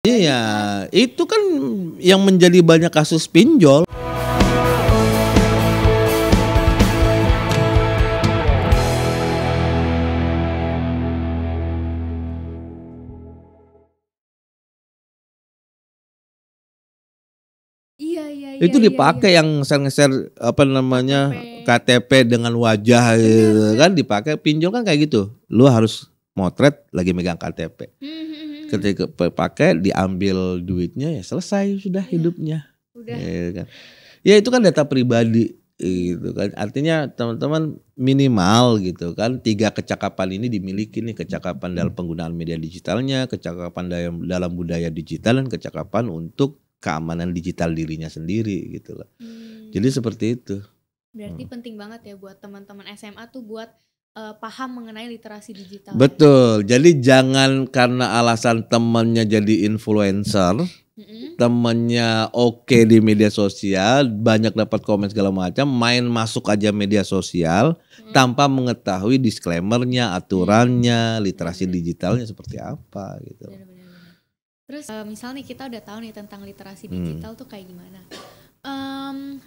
Iya, itu kan yang menjadi banyak kasus pinjol. Iya iya iya Itu iya iya. dipakai yang share-nge-share apa namanya KTP. KTP dengan wajah Bener gitu bener. kan dipakai. Pinjol kan kayak gitu. Lu harus motret lagi megang KTP. Mhm. Ketika pakai diambil duitnya ya selesai sudah Iya, hidupnya. udah. Ya kan. Ya itu kan data pribadi gitu kan. Artinya teman-teman minimal gitu kan 3 kecakapan ini dimiliki nih, kecakapan dalam penggunaan media digitalnya, kecakapan dalam budaya digital, dan kecakapan untuk keamanan digital dirinya sendiri gitu loh. Jadi seperti itu. Berarti penting banget ya buat teman-teman SMA tuh buat paham mengenai literasi digital. Betul. Jadi jangan karena alasan temannya jadi influencer, temennya oke di media sosial, banyak dapat komen segala macam, main masuk aja media sosial tanpa mengetahui disclaimernya, aturannya, literasi digitalnya seperti apa gitu. Bener. Terus misal nih kita udah tahu nih tentang literasi digital tuh kayak gimana.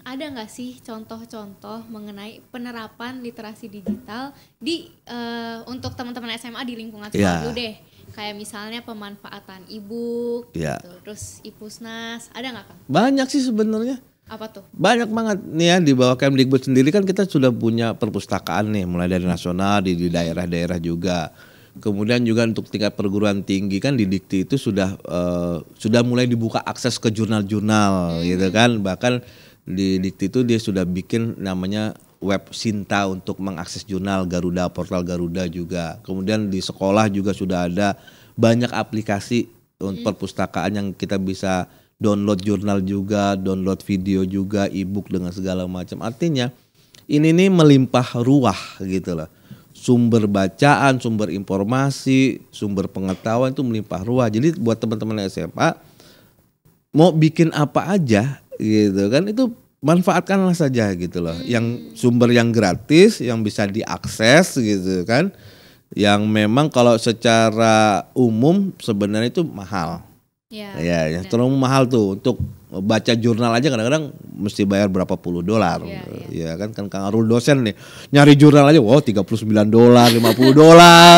Ada nggak sih contoh-contoh mengenai penerapan literasi digital di untuk teman-teman SMA di lingkungan sekolah dulu deh, kayak misalnya pemanfaatan e-book, gitu. Terus Ipusnas, ada nggak Kang? Banyak sih sebenarnya. Apa tuh? Banyak banget nih ya, di bawah Kemdikbud sendiri kan kita sudah punya perpustakaan nih, mulai dari nasional di daerah-daerah juga. Kemudian juga untuk tingkat perguruan tinggi kan di Dikti itu sudah mulai dibuka akses ke jurnal-jurnal gitu kan. Bahkan di Dikti itu dia sudah bikin namanya web Sinta untuk mengakses jurnal Garuda, portal Garuda juga. Kemudian di sekolah juga sudah ada banyak aplikasi untuk perpustakaan yang kita bisa download jurnal juga, download video juga, e-book dengan segala macam. Artinya ini nih melimpah ruah gitu loh. Sumber bacaan, sumber informasi, sumber pengetahuan itu melimpah ruah. Jadi buat teman-teman SMA mau bikin apa aja gitu kan, itu manfaatkanlah saja gitu loh. Yang sumber yang gratis, yang bisa diakses gitu kan. Yang memang kalau secara umum sebenarnya itu mahal. Ya, terlalu mahal tuh untuk baca jurnal aja kadang-kadang mesti bayar berapa puluh dolar. Ya kan Kang Arul dosen nih nyari jurnal aja wow $39, $50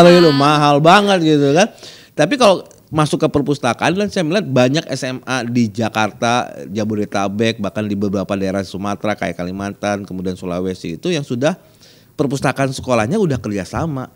gitu, mahal banget gitu kan. Tapi kalau masuk ke perpustakaan dan saya melihat banyak SMA di Jakarta, Jabodetabek, bahkan di beberapa daerah Sumatera kayak Kalimantan, kemudian Sulawesi itu yang sudah perpustakaan sekolahnya udah kerjasama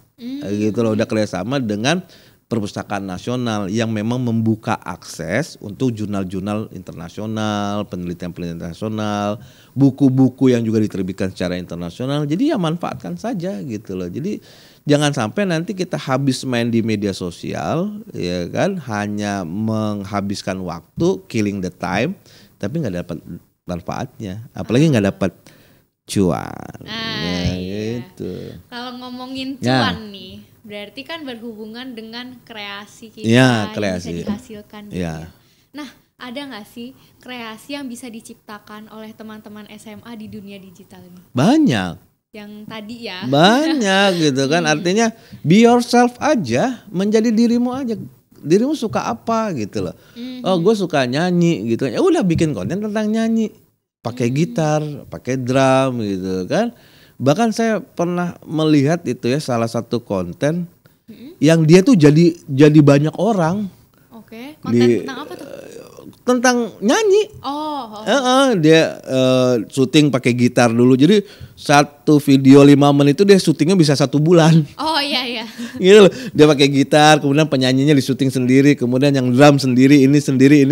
gitu loh, udah kerjasama dengan perpustakaan nasional yang memang membuka akses untuk jurnal-jurnal internasional, penelitian-penelitian internasional, buku-buku yang juga diterbitkan secara internasional. Jadi ya manfaatkan saja gitu loh. Jadi jangan sampai nanti kita habis main di media sosial, ya kan, hanya menghabiskan waktu, killing the time, tapi nggak dapat manfaatnya, apalagi nggak dapat cuan. Gitu. Kalau ngomongin cuan nih, berarti kan berhubungan dengan kreasi kita yang bisa dihasilkan. Gitu. Nah, ada nggak sih kreasi yang bisa diciptakan oleh teman-teman SMA di dunia digital ini? Banyak. Yang tadi ya. Banyak gitu kan. Artinya be yourself aja, menjadi dirimu aja. Dirimu suka apa gitu loh. Oh, gue suka nyanyi gitu. Ya udah bikin konten tentang nyanyi. Pakai gitar, pakai drum gitu kan. Bahkan saya pernah melihat itu ya salah satu konten yang dia tuh jadi banyak orang. Oke, konten tentang apa tuh? Tentang nyanyi. Dia syuting pakai gitar dulu. Jadi satu video 5 menit itu dia syutingnya bisa 1 bulan. Oh iya. Gitu loh. Dia pakai gitar, kemudian penyanyinya disyuting sendiri, kemudian yang drum sendiri, ini sendiri,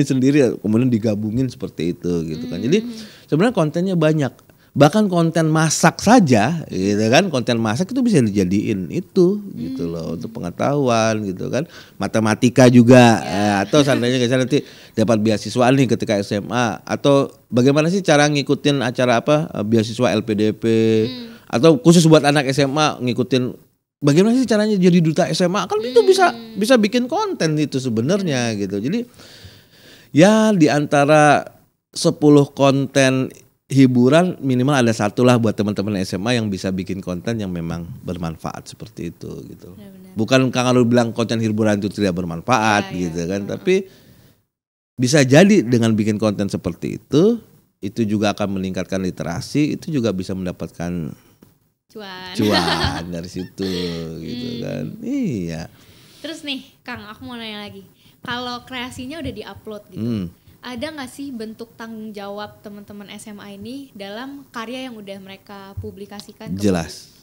kemudian digabungin seperti itu gitu kan. Jadi sebenarnya kontennya banyak. Bahkan konten masak saja gitu kan, konten masak itu bisa dijadiin itu gitu loh untuk pengetahuan gitu kan, matematika juga atau seandainya kita nanti dapat beasiswa nih ketika SMA, atau bagaimana sih cara ngikutin acara apa beasiswa LPDP atau khusus buat anak SMA ngikutin bagaimana sih caranya jadi duta SMA, kan itu bisa bikin konten itu sebenarnya gitu. Jadi ya di antara 10 konten hiburan minimal ada 1 lah buat teman-teman SMA yang bisa bikin konten yang memang bermanfaat seperti itu gitu. Benar-benar. Bukan Kang Arul bilang konten hiburan itu tidak bermanfaat gitu kan, tapi bisa jadi dengan bikin konten seperti itu juga akan meningkatkan literasi, itu juga bisa mendapatkan cuan dari situ gitu kan. Iya. Terus nih Kang, aku mau nanya lagi, kalau kreasinya udah diupload gitu, ada nggak sih bentuk tanggung jawab teman-teman SMA ini dalam karya yang udah mereka publikasikan? Jelas.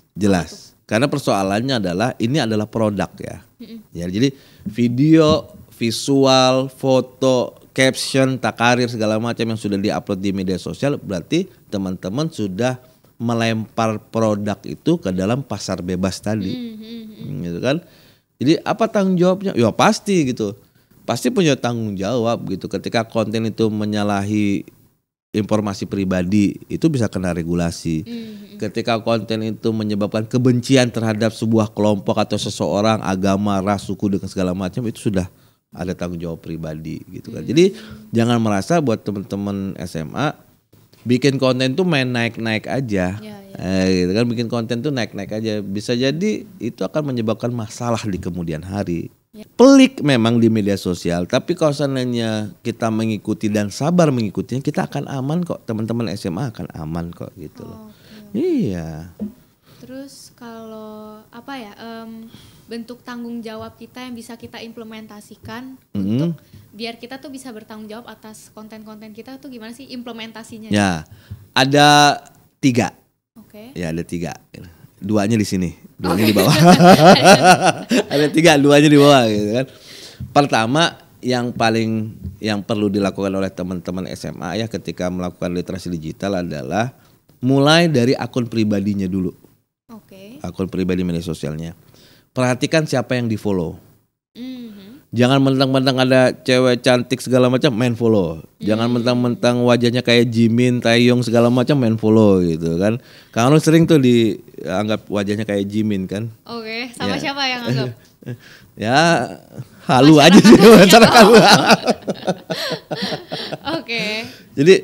Karena persoalannya adalah ini adalah produk ya. Ya, jadi video, visual, foto, caption, takarir segala macam yang sudah diupload di media sosial, berarti teman-teman sudah melempar produk itu ke dalam pasar bebas tadi. Gitu kan. Jadi apa tanggung jawabnya? Ya pasti gitu. Pasti punya tanggung jawab gitu. Ketika konten itu menyalahi informasi pribadi, itu bisa kena regulasi. Ketika konten itu menyebabkan kebencian terhadap sebuah kelompok atau seseorang, agama, ras, suku dengan segala macam, itu sudah ada tanggung jawab pribadi gitu kan. Jadi jangan merasa buat teman-teman SMA bikin konten tuh main naik-naik aja. Gitu kan, bikin konten tuh naik-naik aja. Bisa jadi itu akan menyebabkan masalah di kemudian hari. Pelik memang di media sosial, tapi kalau seandainya kita mengikuti dan sabar mengikutinya, kita akan aman kok. Teman-teman SMA akan aman kok gitu loh. Iya. Terus kalau bentuk tanggung jawab kita yang bisa kita implementasikan untuk biar kita tuh bisa bertanggung jawab atas konten-konten kita tuh gimana sih implementasinya? Ya, ada 3. Oke. Ya, ada 3. 2-nya di sini, 2-nya di bawah. Ada 3, 2-nya di bawah gitu kan. Pertama, yang perlu dilakukan oleh teman-teman SMA ya ketika melakukan literasi digital adalah mulai dari akun pribadinya dulu. Akun pribadi media sosialnya. Perhatikan siapa yang di-follow. Jangan mentang-mentang ada cewek cantik segala macam main follow. Jangan mentang-mentang wajahnya kayak Jimin, Taeyong segala macam main follow gitu kan. Kalau sering tuh dianggap wajahnya kayak Jimin kan. Sama siapa yang anggap? Ya halu aja sih masyarakat. Jadi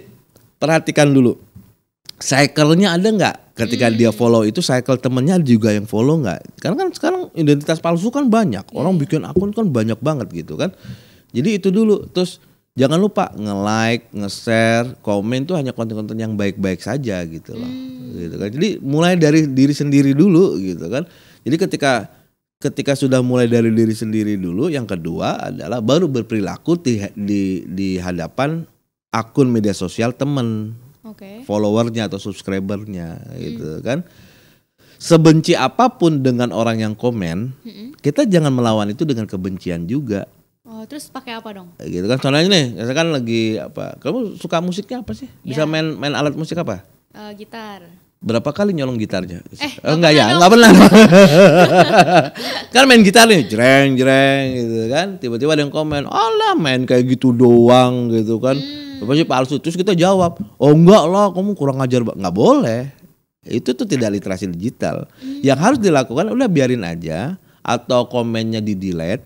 perhatikan dulu. Cycle-nya ada nggak? Ketika dia follow itu cycle temennya juga yang follow nggak? Karena kan sekarang identitas palsu kan banyak. Orang bikin akun kan banyak banget gitu kan. Jadi itu dulu. Terus jangan lupa nge-like, nge-share, komen tuh hanya konten-konten yang baik-baik saja gitu loh. Gitu kan. Jadi mulai dari diri sendiri dulu gitu kan. Jadi ketika sudah mulai dari diri sendiri dulu, yang kedua adalah baru berperilaku di hadapan akun media sosial temen. Followernya atau subscribernya gitu kan. Sebenci apapun dengan orang yang komen, kita jangan melawan itu dengan kebencian juga. Terus pakai apa dong? Gitu kan. Soalnya nih, misalkan lagi apa? Kamu suka musiknya apa sih? Bisa main alat musik apa? Gitar. Berapa kali nyolong gitarnya? Enggak pernah. Kan main gitar nih, jreng gitu kan. Tiba-tiba ada yang komen, "Alah main kayak gitu doang" gitu kan. Pasti palsu. Terus kita jawab, "Oh enggak lah, kamu kurang ajar." Enggak boleh. Itu tuh tidak literasi digital. Yang harus dilakukan udah biarin aja atau komennya di-delete.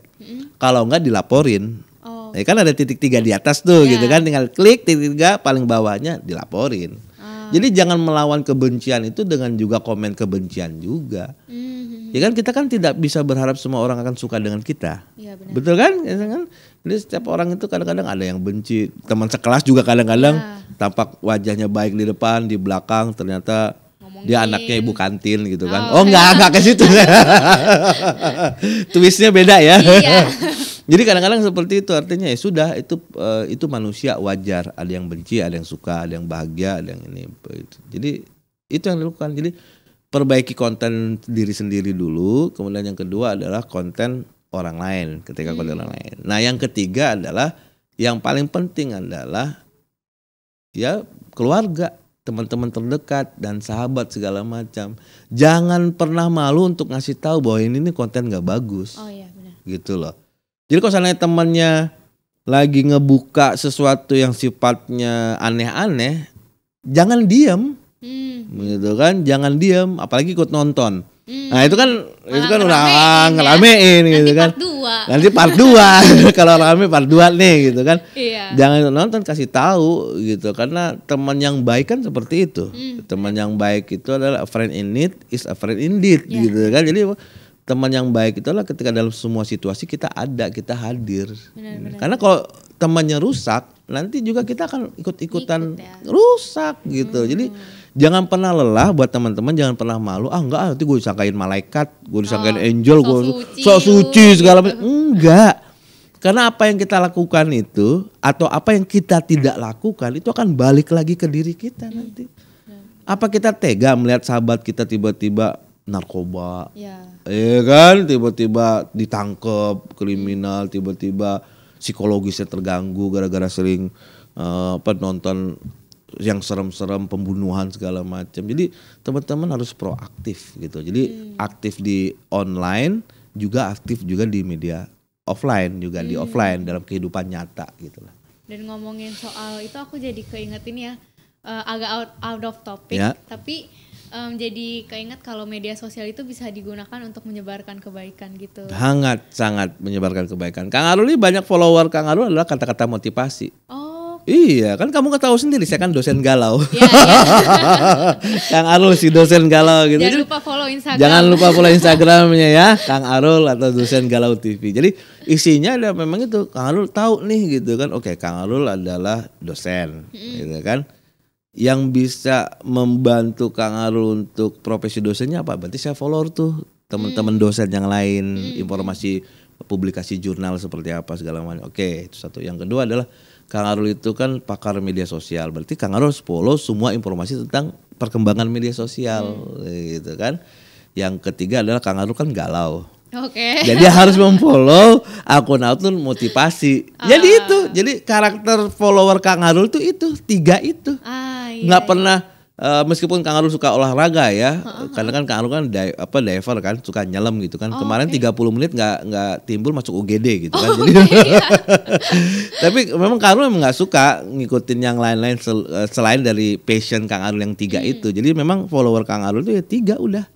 Kalau enggak dilaporin. Ya kan ada titik 3 di atas tuh gitu kan, tinggal klik titik 3 paling bawahnya dilaporin. Jadi jangan melawan kebencian itu dengan juga komen kebencian juga. Ya kan kita kan tidak bisa berharap semua orang akan suka dengan kita. Ya, benar. Betul kan? Ya kan? Jadi setiap orang itu kadang-kadang ada yang benci. Teman sekelas juga kadang-kadang tampak wajahnya baik di depan, di belakang ternyata dia anaknya ibu kantin gitu kan. Enggak ke situ. Twistnya beda ya. Iya. Jadi kadang-kadang seperti itu, artinya ya sudah itu manusia, wajar. Ada yang benci, ada yang suka, ada yang bahagia, ada yang ini. Jadi itu yang dilakukan. Jadi perbaiki konten diri sendiri dulu, kemudian yang kedua adalah konten orang lain ketika konten orang lain. Nah yang ketiga adalah yang paling penting adalah ya keluarga, teman-teman terdekat dan sahabat segala macam. Jangan pernah malu untuk ngasih tahu bahwa ini nih konten nggak bagus. Iya benar. Gitu loh. Jadi kalau seandainya temannya lagi ngebuka sesuatu yang sifatnya aneh-aneh, jangan diam. Gitu kan, jangan diam, apalagi ikut nonton. Nah itu kan udah ngeramein gitu kan. Nanti part 2 kalau rame part 2 nih gitu kan. Iya. Jangan nonton, kasih tahu gitu, karena teman yang baik kan seperti itu. Teman yang baik itu adalah a friend in need is a friend indeed gitu kan. Jadi teman yang baik itu adalah ketika dalam semua situasi kita ada, kita hadir. Benar. Karena kalau temannya rusak, nanti juga kita akan ikut-ikutan Ngikut ya. rusak gitu. Jadi jangan pernah lelah buat teman-teman, jangan pernah malu. Enggak, nanti gue disangkain malaikat, gue disangkain angel, sok gue suci sok lu, suci segala gitu. macam. Enggak. Karena apa yang kita lakukan itu atau apa yang kita tidak lakukan itu akan balik lagi ke diri kita nanti. Apa kita tega melihat sahabat kita tiba-tiba narkoba, Ya. iya kan, tiba-tiba ditangkap kriminal, tiba-tiba psikologisnya terganggu gara-gara sering nonton yang serem-serem, pembunuhan segala macam. Jadi teman-teman harus proaktif gitu. Jadi aktif di online, juga aktif juga di media offline, juga di offline dalam kehidupan nyata gitu lah. Dan ngomongin soal itu aku jadi keinget ini ya, agak out of topic, Ya. tapi jadi keinget kalau media sosial itu bisa digunakan untuk menyebarkan kebaikan gitu. Sangat menyebarkan kebaikan. Kang Arul ini banyak follower Kang Arul adalah kata-kata motivasi. Oh, Iya, kan kamu tahu sendiri saya kan dosen galau. iya. Kang Arul si dosen galau gitu. Jangan lupa follow Instagram. Jangan lupa follow Instagramnya ya, Kang Arul atau dosen galau TV. Jadi isinya ada memang itu Kang Arul tahu nih gitu kan. Oke, Kang Arul adalah dosen, gitu kan. Yang bisa membantu Kang Arul untuk profesi dosennya apa? Berarti saya follow tuh teman-teman dosen yang lain, informasi publikasi jurnal seperti apa segala macam. Oke, itu satu. Yang kedua adalah Kang Arul itu kan pakar media sosial. Berarti Kang Arul harus follow semua informasi tentang perkembangan media sosial gitu kan. Yang ketiga adalah Kang Arul kan galau. Oke. Jadi harus memfollow akun-akun motivasi. Jadi itu, jadi karakter follower Kang Arul tuh itu, 3 itu. Iya. Nggak pernah meskipun Kang Arul suka olahraga ya, karena kan Kang Arul kan diver kan, suka nyelam gitu kan. Kemarin 30 menit nggak timbul masuk UGD gitu kan. Jadi, tapi memang Kang Arul memang nggak suka ngikutin yang lain-lain selain dari passion Kang Arul yang 3 itu. Jadi memang follower Kang Arul itu ya 3 udah.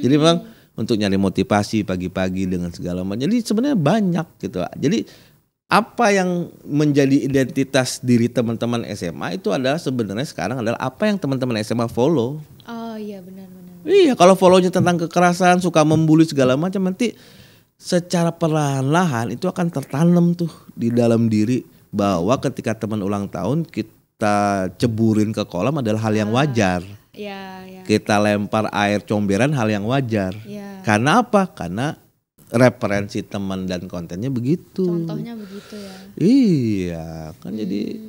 Jadi memang untuk nyari motivasi pagi-pagi dengan segala macam. Jadi sebenarnya banyak gitu. Jadi apa yang menjadi identitas diri teman-teman SMA itu adalah sebenarnya sekarang adalah apa yang teman-teman SMA follow. Oh iya benar-benar. Iya, kalau follownya tentang kekerasan, suka membuli segala macam, nanti secara perlahan-lahan itu akan tertanam tuh di dalam diri bahwa ketika teman ulang tahun kita ceburin ke kolam adalah hal yang wajar. Iya, iya. Kita lempar air comberan hal yang wajar. Iya. Karena apa? Karena referensi teman dan kontennya begitu. Contohnya begitu ya. Iya, kan jadi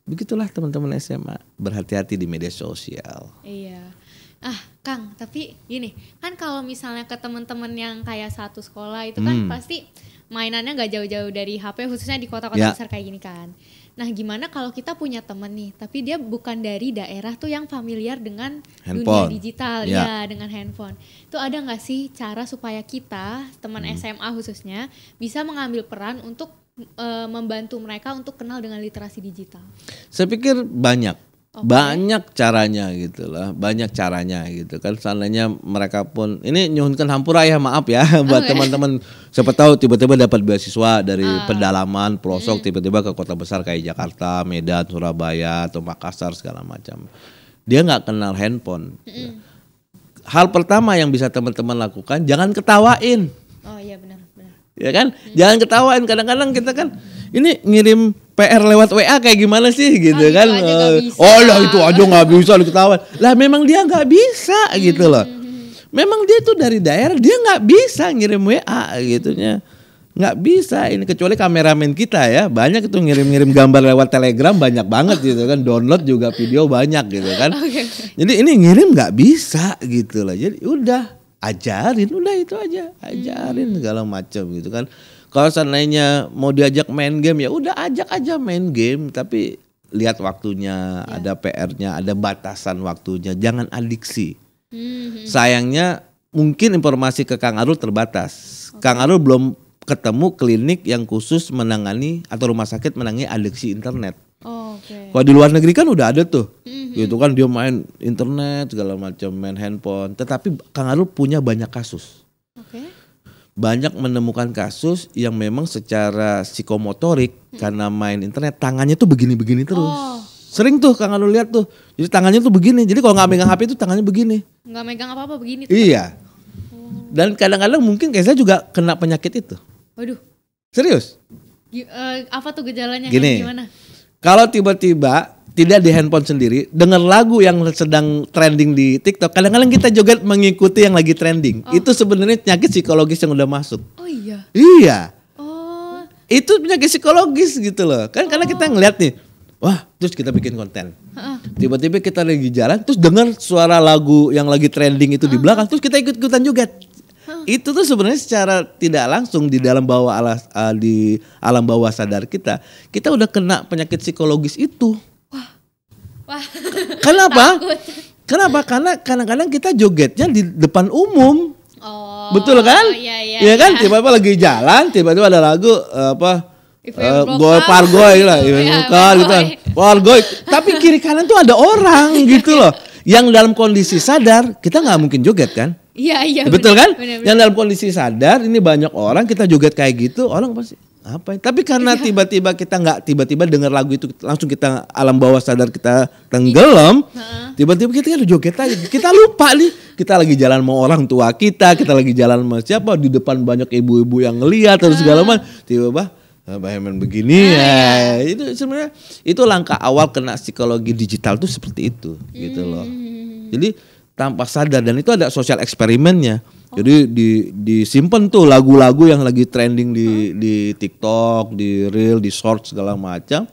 begitulah teman-teman SMA, berhati-hati di media sosial. Iya. Kang, tapi gini, kan kalau misalnya ke teman-teman yang kayak satu sekolah itu kan pasti mainannya gak jauh-jauh dari HP, khususnya di kota-kota besar kayak gini kan. Nah, gimana kalau kita punya temen nih, tapi dia bukan dari daerah tuh yang familiar dengan dunia digital, ya dengan handphone. Itu ada nggak sih cara supaya kita, teman SMA khususnya, bisa mengambil peran untuk membantu mereka untuk kenal dengan literasi digital? Saya pikir banyak caranya gitu lah, banyak caranya gitu kan. Seandainya mereka pun ini nyuhunkan hampura ya, maaf ya buat teman-teman, siapa tahu tiba-tiba dapat beasiswa dari pedalaman pelosok tiba-tiba ke kota besar kayak Jakarta, Medan, Surabaya atau Makassar segala macam. Dia nggak kenal handphone. Hal pertama yang bisa teman-teman lakukan, jangan ketawain. Oh iya benar. Ya kan? Jangan ketawain. Kadang-kadang kita kan ini ngirim PR lewat WA kayak gimana sih gitu kan. Oh lah itu aja nggak bisa diketawain. Lah memang dia nggak bisa gitu loh. Memang dia tuh dari daerah, dia nggak bisa ngirim WA gitunya. Nggak bisa ini, kecuali kameramen kita ya. Banyak itu ngirim-ngirim gambar lewat Telegram, banyak banget gitu kan. Download juga video banyak gitu kan. Jadi ini ngirim nggak bisa gitu loh. Jadi udah ajarin, udah itu aja, ajarin segala macam gitu kan. Kalau seandainya mau diajak main game ya udah ajak aja main game, tapi lihat waktunya, ada PR-nya, ada batasan waktunya, jangan adiksi. Sayangnya mungkin informasi ke Kang Arul terbatas. Kang Arul belum ketemu klinik yang khusus menangani atau rumah sakit menangani adiksi internet. Kalau di luar negeri kan udah ada tuh, gitu kan, dia main internet segala macam, main handphone. Tetapi Kang Arul punya banyak kasus, banyak menemukan kasus yang memang secara psikomotorik karena main internet tangannya tuh begini-begini terus. Sering tuh Kang Arul lihat tuh, jadi tangannya tuh begini. Jadi kalau nggak megang HP itu tangannya begini. Nggak megang apa-apa begini. Iya. Dan kadang-kadang mungkin kayak saya juga kena penyakit itu. Waduh. Serius. Apa tuh gejalanya? Gini. Gimana? Kalau tiba-tiba tidak di handphone sendiri, dengar lagu yang sedang trending di TikTok, kadang-kadang kita joget mengikuti yang lagi trending. Itu sebenarnya penyakit psikologis yang udah masuk. Oh iya. Iya. Oh. Itu penyakit psikologis gitu loh. Kan karena kita ngeliat nih, wah, terus kita bikin konten. Tiba-tiba kita lagi jalan, terus dengar suara lagu yang lagi trending itu di belakang, terus kita ikut-ikutan joget. Itu tuh sebenarnya secara tidak langsung di dalam di alam bawah sadar kita udah kena penyakit psikologis itu. Wah. Kenapa? Takut. Kenapa? Karena kadang-kadang kita jogetnya di depan umum. Oh. Betul kan? Iya. Iya kan? Tiba-tiba lagi jalan, tiba-tiba ada lagu Goy Pargoy lah, bukan gitu kan. Pargoy. Tapi kiri kanan tuh ada orang gitu loh. Yang dalam kondisi sadar, kita nggak mungkin joget kan? Iya. Betul kan? Bener. Yang dalam kondisi sadar, ini banyak orang kita joget kayak gitu, orang pasti apa? Tapi karena tiba-tiba kita nggak tiba-tiba dengar lagu itu, langsung kita alam bawah sadar kita tenggelam. Tiba-tiba kita udah joget aja, kita lupa nih. Kita lagi jalan sama orang tua kita lagi jalan sama siapa, di depan banyak ibu-ibu yang ngeliat atau segala macam. Tiba-tiba Bahman begini ya. Itu sebenarnya itu langkah awal kena psikologi digital tuh seperti itu gitu loh. Jadi tanpa sadar, dan itu ada sosial eksperimennya. Jadi disimpan tuh lagu-lagu yang lagi trending di TikTok, di Reel, di Short segala macam,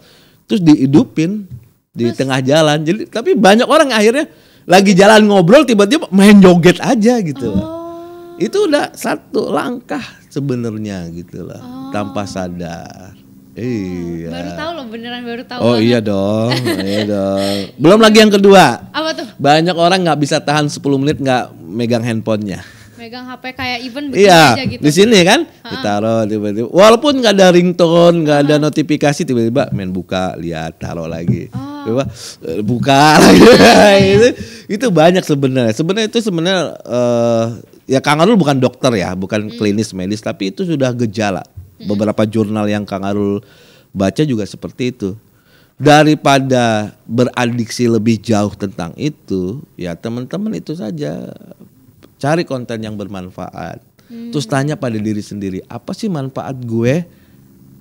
terus dihidupin di tengah jalan. Jadi tapi banyak orang akhirnya lagi jalan ngobrol tiba-tiba main joget aja gitu loh. Itu udah satu langkah sebenarnya gitu loh, tanpa sadar. Iya. Baru tahu loh, beneran baru tahu. Oh banget. iya dong. Belum lagi yang kedua. Apa tuh? Banyak orang nggak bisa tahan 10 menit nggak megang handphonenya. Megang HP kayak even begini Iya, aja gitu. di sini kan ditaruh tiba-tiba. Walaupun nggak ada ringtone, nggak ada notifikasi, tiba-tiba main buka, lihat, taruh lagi. Tiba buka lagi. Itu banyak sebenarnya. Sebenarnya itu ya Kang Arul bukan dokter ya, bukan klinis medis, tapi itu sudah gejala. Beberapa jurnal yang Kang Arul baca juga seperti itu. Daripada beradiksi lebih jauh tentang itu, ya teman-teman itu saja cari konten yang bermanfaat. Terus tanya pada diri sendiri, apa sih manfaat gue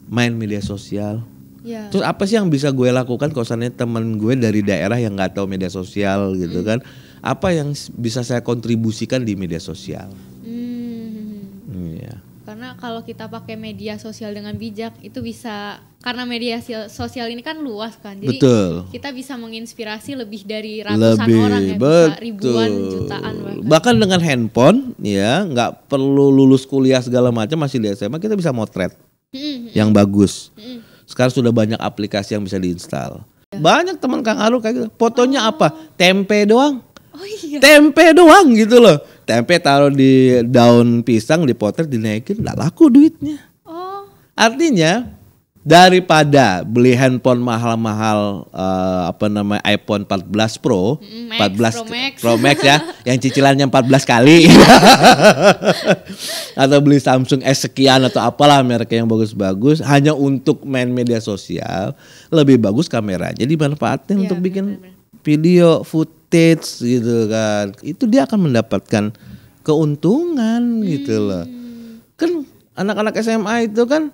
main media sosial? Ya. Terus apa sih yang bisa gue lakukan kalau seandainya teman gue dari daerah yang nggak tahu media sosial gitu kan? Apa yang bisa saya kontribusikan di media sosial? Iya. Karena kalau kita pakai media sosial dengan bijak itu bisa, karena media sosial ini kan luas kan, jadi Betul. kita bisa menginspirasi lebih dari ratusan orang ya, bisa ribuan, jutaan bahkan dengan handphone ya, nggak perlu lulus kuliah segala macam, masih di SMA kita bisa motret yang bagus. Sekarang sudah banyak aplikasi yang bisa diinstal. Banyak teman Kang Arul kayak gitu, fotonya apa? Tempe doang. Oh iya. Tempe doang gitu loh. Tempe taruh di daun pisang, dipotret, dinaikin, nggak laku duitnya. Oh. Artinya daripada beli handphone mahal-mahal iPhone 14 Pro, Pro Max ya, yang cicilannya 14 kali. Atau beli Samsung S sekian atau apalah merek yang bagus-bagus hanya untuk main media sosial, lebih bagus kameranya dimanfaatin untuk bikin video, footage gitu kan. Itu dia akan mendapatkan keuntungan gitu loh. Kan anak-anak SMA itu kan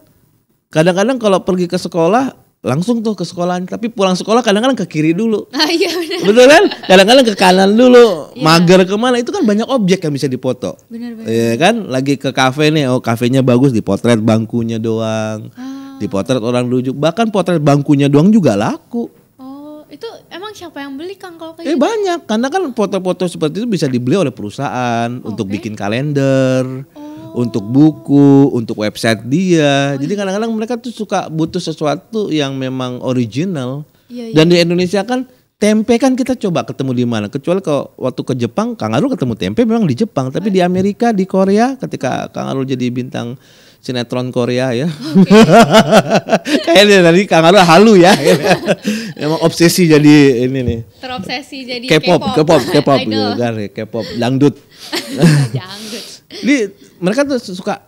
kadang-kadang kalau pergi ke sekolah langsung tuh ke sekolahan, tapi pulang sekolah kadang-kadang ke kiri dulu. Iya benar. Betul kan? Kadang-kadang ke kanan dulu. Mager kemana, itu kan banyak objek yang bisa dipoto. Benar. Iya kan? Lagi ke kafe nih, oh kafenya bagus, dipotret bangkunya doang. Dipotret orang duduk, bahkan potret bangkunya doang juga laku. Itu emang siapa yang beli Kang kalau kayak gitu? Banyak, karena kan foto-foto seperti itu bisa dibeli oleh perusahaan untuk bikin kalender, untuk buku, untuk website dia. Jadi kadang-kadang mereka tuh suka butuh sesuatu yang memang original. Dan di Indonesia kan tempe kan kita coba ketemu di mana? Kecuali kalau waktu ke Jepang, Kang Arul ketemu tempe memang di Jepang, tapi di Amerika, di Korea ketika Kang Arul jadi bintang sinetron Korea ya. Kayaknya tadi Kang Arul halu ya. Emang obsesi jadi ini nih. Terobsesi jadi K-pop gitu kan, K-pop dangdut. Dangdut. Jadi mereka tuh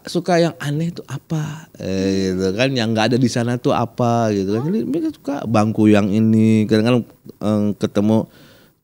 suka yang aneh tuh apa gitu kan, yang nggak ada di sana tuh apa gitu kan. Jadi mereka suka bangku yang ini, kadang-kadang ketemu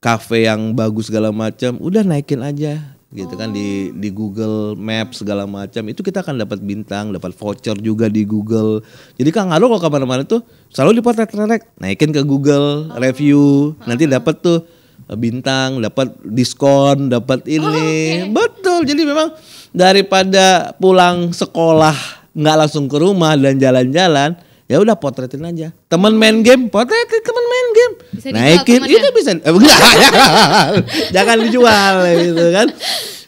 kafe yang bagus segala macam, udah naikin aja gitu kan di Google Maps segala macam, itu kita akan dapat bintang, dapat voucher juga di Google. Jadi Kang Arul kalau kemana-mana tuh selalu dipotret-potret, naikin ke Google review, nanti dapat tuh bintang, dapat diskon, dapat ini. Betul. Jadi memang daripada pulang sekolah nggak langsung ke rumah dan jalan-jalan, ya udah potretin aja. Teman main game, potretin teman main game. Bisa naikin itu bisa. Jangan dijual gitu kan.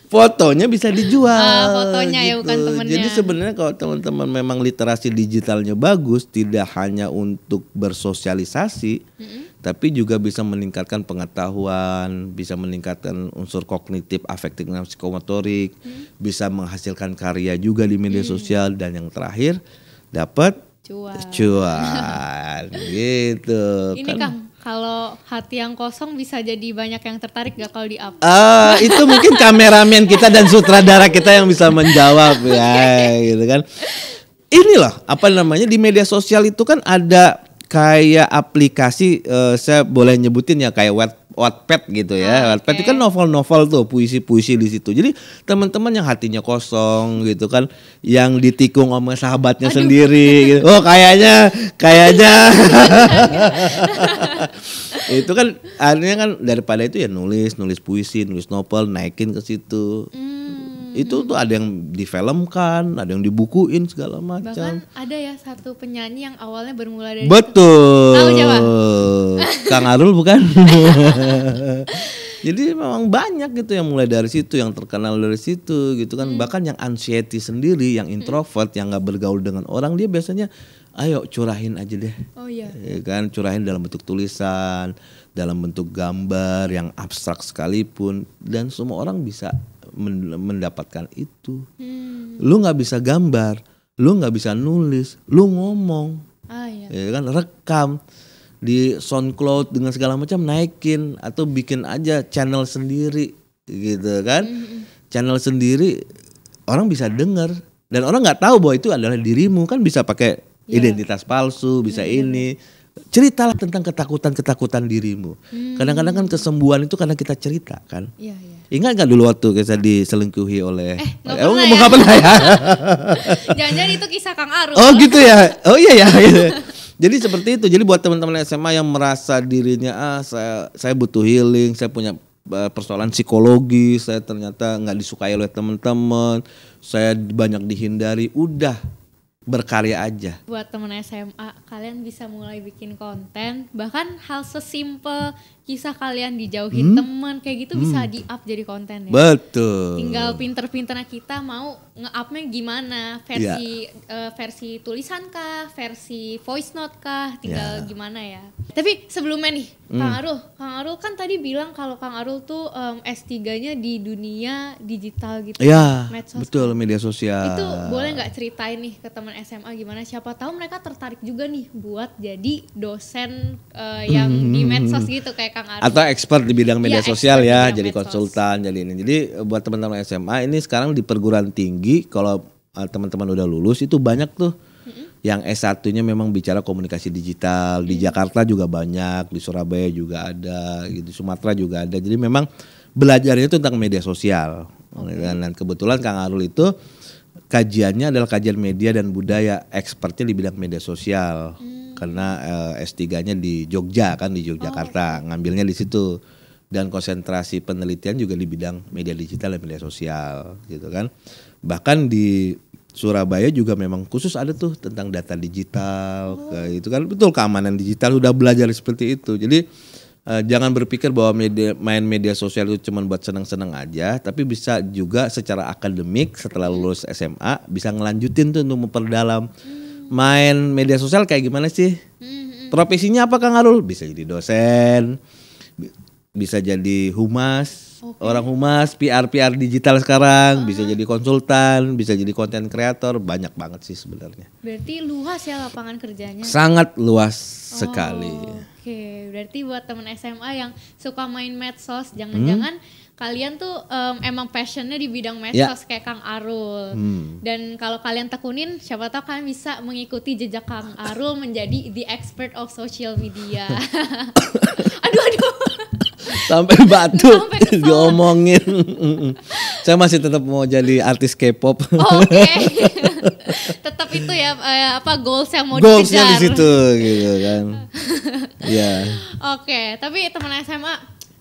Fotonya bisa dijual. Fotonya gitu. ya bukan temennya. Jadi sebenarnya kalau teman-teman memang literasi digitalnya bagus, tidak hanya untuk bersosialisasi, tapi juga bisa meningkatkan pengetahuan, bisa meningkatkan unsur kognitif, afektif, dan psikomotorik, bisa menghasilkan karya juga di media sosial, dan yang terakhir dapat cuan gitu. Ini kan. Kang, kalau hati yang kosong bisa jadi banyak yang tertarik gak kalau di-up? Itu mungkin kameramen kita dan sutradara kita yang bisa menjawab ya gitu kan. Ini loh apa namanya, di media sosial itu kan ada kayak aplikasi, saya boleh nyebutin ya, kayak Wattpad gitu ya. Wattpad itu kan novel-novel tuh, puisi-puisi di situ. Jadi teman-teman yang hatinya kosong gitu kan, yang ditikung sama sahabatnya sendiri gitu. Oh kayaknya itu kan artinya kan daripada itu ya nulis puisi, nulis novel, naikin ke situ. Itu tuh ada yang difilmkan, ada yang dibukuin segala macam. Bahkan ada ya satu penyanyi yang awalnya bermula dari betul. Tahu siapa? Kang Arul bukan? Jadi memang banyak gitu yang mulai dari situ, yang terkenal dari situ gitu kan. Bahkan yang anxiety sendiri, yang introvert, yang nggak bergaul dengan orang, dia biasanya ayo curahin aja deh. Oh iya. Ya kan, curahin dalam bentuk tulisan, dalam bentuk gambar yang abstrak sekalipun, dan semua orang bisa mendapatkan itu. Lu nggak bisa gambar, lu nggak bisa nulis, lu ngomong, ya kan, rekam di SoundCloud dengan segala macam, naikin atau bikin aja channel sendiri, gitu kan. Channel sendiri orang bisa dengar dan orang nggak tahu bahwa itu adalah dirimu, kan bisa pakai identitas palsu, bisa ini. Ceritalah tentang ketakutan dirimu. Kadang-kadang kan kesembuhan itu karena kita cerita kan. Ingat gak dulu waktu kita diselingkuhi oleh nggak pernah ya? Jangan-jangan itu kisah Kang Arul. Oh gitu ya. Oh iya ya gitu. Jadi seperti itu. Jadi buat teman-teman SMA yang merasa dirinya saya butuh healing, saya punya persoalan psikologi, saya ternyata nggak disukai oleh teman-teman, saya banyak dihindari, udah berkarya aja. Buat temen SMA, kalian bisa mulai bikin konten, bahkan hal sesimpel kisah kalian dijauhin teman kayak gitu bisa di-up jadi konten ya. Betul. Tinggal pinter-pinternya kita mau nge-upnya gimana, versi tulisan kah, versi voice note kah, tinggal gimana ya. Tapi sebelumnya nih, Kang Arul kan tadi bilang kalau Kang Arul tuh S3-nya di dunia digital gitu. Ya, medsos, betul, media sosial. Itu boleh nggak ceritain nih ke teman SMA gimana? Siapa tahu mereka tertarik juga nih buat jadi dosen yang di medsos gitu kayak Kang Arul. Atau expert di bidang media sosial ya, jadi medsos. konsultan, jadi ini. Jadi buat teman-teman SMA ini sekarang di perguruan tinggi, kalau teman-teman udah lulus itu banyak tuh yang S1-nya memang bicara komunikasi digital. Di Jakarta juga banyak, di Surabaya juga ada, gitu, Sumatera juga ada. Jadi memang belajarnya itu tentang media sosial. Dan kebetulan Kang Arul itu kajiannya adalah kajian media dan budaya, expertnya di bidang media sosial. Karena S3-nya di Jogja kan, di Yogyakarta, ngambilnya di situ. Dan konsentrasi penelitian juga di bidang media digital dan media sosial gitu kan. Bahkan di Surabaya juga memang khusus ada tuh tentang data digital, itu kan, betul, keamanan digital, udah belajar seperti itu. Jadi jangan berpikir bahwa main media sosial itu cuma buat senang-senang aja, tapi bisa juga secara akademik setelah lulus SMA bisa ngelanjutin tuh untuk memperdalam main media sosial kayak gimana sih. Profesinya apa Kang Arul? Bisa jadi dosen, bisa jadi humas. Orang humas, PR digital sekarang, bisa jadi konsultan, bisa jadi content creator, banyak banget sih sebenarnya. Berarti luas ya lapangan kerjanya? Sangat luas sekali. Oke, berarti buat temen SMA yang suka main medsos, jangan-jangan kalian tuh emang passionnya di bidang medsos kayak Kang Arul. Dan kalau kalian tekunin, siapa tahu kalian bisa mengikuti jejak Kang Arul menjadi the expert of social media. Aduh. Sampai batuk diomongin. Saya masih tetap mau jadi artis K-pop. Oke. Tetap itu ya goals yang mau Goalsnya di dikejar. situ gitu kan. Iya. Oke, tapi teman SMA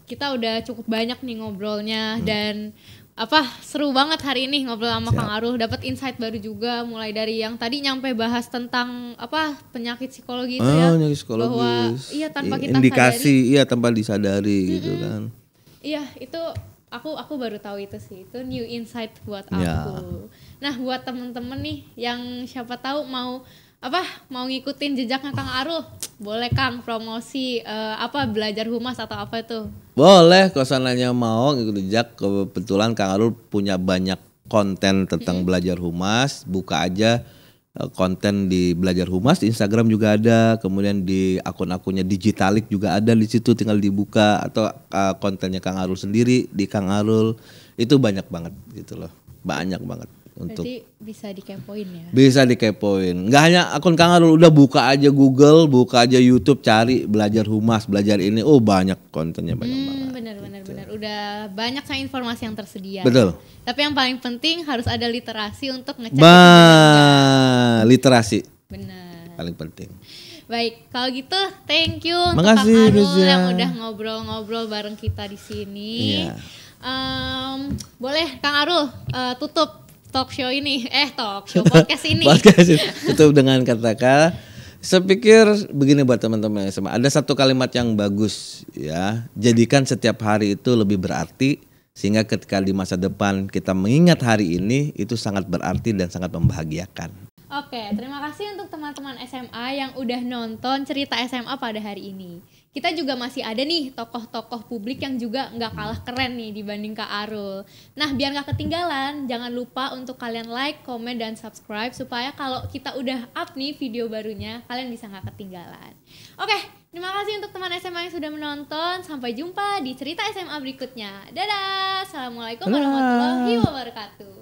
kita udah cukup banyak nih ngobrolnya dan seru banget hari ini ngobrol sama Kang Arul, dapat insight baru juga mulai dari yang tadi nyampe bahas tentang penyakit psikologi itu ya. Penyakit psikologis. Bahwa tanpa kita indikasi sadari. tanpa disadari gitu kan. Iya, itu aku baru tahu itu sih. Itu new insight buat aku. Ya. Nah, buat temen-temen nih yang siapa tahu mau ngikutin jejaknya Kang Arul, boleh Kang promosi belajar humas atau apa itu? Boleh, kalau seandainya mau ngikut jejak, kebetulan Kang Arul punya banyak konten tentang belajar humas, buka aja konten di belajar humas di Instagram juga ada, kemudian di akun-akunnya Digitalik juga ada di situ, tinggal dibuka atau kontennya Kang Arul sendiri di Kang Arul itu banyak banget gitu loh, banyak banget. Untuk berarti bisa dikepoin ya? Bisa dikepoin. Nggak hanya akun Kang Arul, udah buka aja Google, buka aja YouTube, cari belajar humas, belajar ini, banyak kontennya banyak banget. Benar. Udah banyak informasi yang tersedia. Betul. Tapi yang paling penting harus ada literasi untuk ngecek. Literasi. Benar. Paling penting. Baik, kalau gitu thank you untuk Makasih, Kang Arul Rizya. yang udah ngobrol-ngobrol bareng kita di sini. Iya. Boleh Kang Arul tutup talk show ini, podcast ini. Podcast tutup dengan kata-kata. Saya pikir begini buat teman-teman SMA. Ada satu kalimat yang bagus ya. Jadikan setiap hari itu lebih berarti sehingga ketika di masa depan kita mengingat hari ini itu sangat berarti dan sangat membahagiakan. Oke, terima kasih untuk teman-teman SMA yang udah nonton cerita SMA pada hari ini. Kita juga masih ada nih tokoh-tokoh publik yang juga nggak kalah keren nih dibanding Kak Arul. Nah, biar nggak ketinggalan, jangan lupa untuk kalian like, komen, dan subscribe supaya kalau kita udah up nih video barunya, kalian bisa nggak ketinggalan. Oke, terima kasih untuk teman SMA yang sudah menonton. Sampai jumpa di cerita SMA berikutnya. Dadah, assalamualaikum warahmatullahi wabarakatuh.